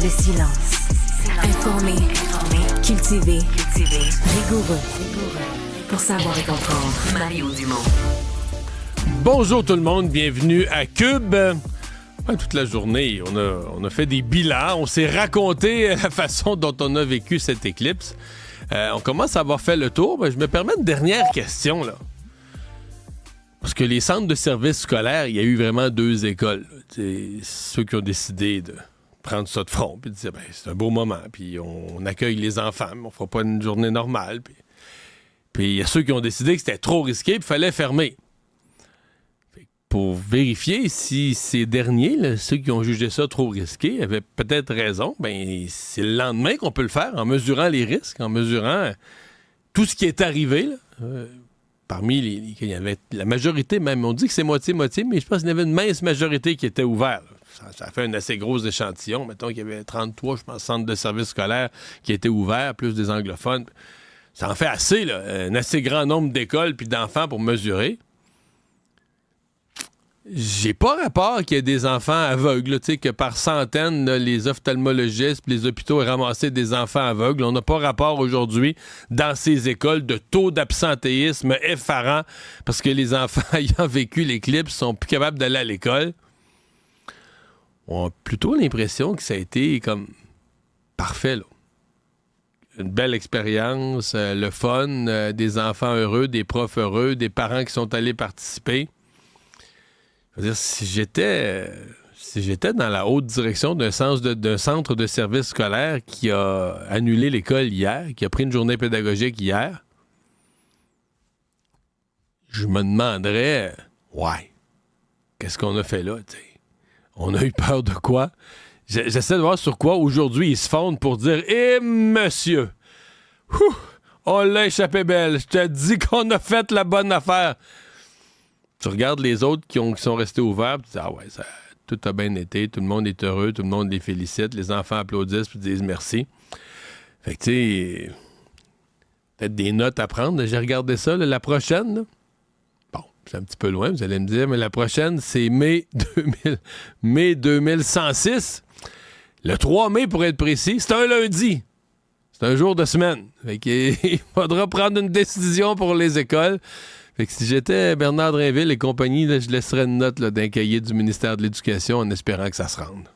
Le silence. Informé. Cultivé. Rigoureux. Pour savoir et comprendre. Mario Dumont. Bonjour tout le monde, bienvenue à Cube. Toute la journée, on a fait des bilans, on s'est raconté la façon dont on a vécu cette éclipse. On commence à avoir fait le tour. Je me permets une dernière question, là. Parce que les centres de services scolaires, il y a eu vraiment deux écoles. Ceux qui ont décidé de prendre ça de front, puis de dire, c'est un beau moment, puis on accueille les enfants, mais on fera pas une journée normale. Puis il y a ceux qui ont décidé que c'était trop risqué, puis il fallait fermer. Pour vérifier si ces derniers, là, ceux qui ont jugé ça trop risqué, avaient peut-être raison, c'est le lendemain qu'on peut le faire, en mesurant les risques, en mesurant tout ce qui est arrivé, là. Parmi il y avait la majorité même, on dit que c'est moitié-moitié, mais je pense qu'il y avait une mince majorité qui était ouverte. Ça a fait un assez gros échantillon. Mettons qu'il y avait 33, je pense, centres de services scolaires qui étaient ouverts, plus des anglophones. Ça en fait assez, là, un assez grand nombre d'écoles puis d'enfants pour mesurer. J'ai pas rapport qu'il y ait des enfants aveugles, que par centaines, là, les ophtalmologistes et les hôpitaux aient ramassé des enfants aveugles. On n'a pas rapport aujourd'hui dans ces écoles de taux d'absentéisme effarant parce que les enfants ayant vécu l'éclipse sont plus capables d'aller à l'école. On a plutôt l'impression que ça a été comme parfait, là. Une belle expérience, le fun, des enfants heureux, des profs heureux, des parents qui sont allés participer. Si j'étais dans la haute direction d'un centre de service scolaire qui a annulé l'école hier, qui a pris une journée pédagogique hier, je me demanderais, qu'est-ce qu'on a fait là, t'sais? On a eu peur de quoi? J'essaie de voir sur quoi aujourd'hui ils se fondent pour dire « Eh, monsieur! On l'a échappé belle! Je te dis qu'on a fait la bonne affaire! » Tu regardes les autres qui sont restés ouverts, tu dis tout a bien été, tout le monde est heureux, tout le monde les félicite, les enfants applaudissent puis disent merci. Fait que tu sais, peut-être des notes à prendre. J'ai regardé ça, là, la prochaine, là. Bon, c'est un petit peu loin, vous allez me dire, mais la prochaine, c'est mai 2106. Le 3 mai, pour être précis, c'est un lundi. C'est un jour de semaine. Fait qu'il faudra prendre une décision pour les écoles. Fait que si j'étais Bernard Drinville et compagnie, là, je laisserais une note là, d'un cahier du ministère de l'Éducation en espérant que ça se rende.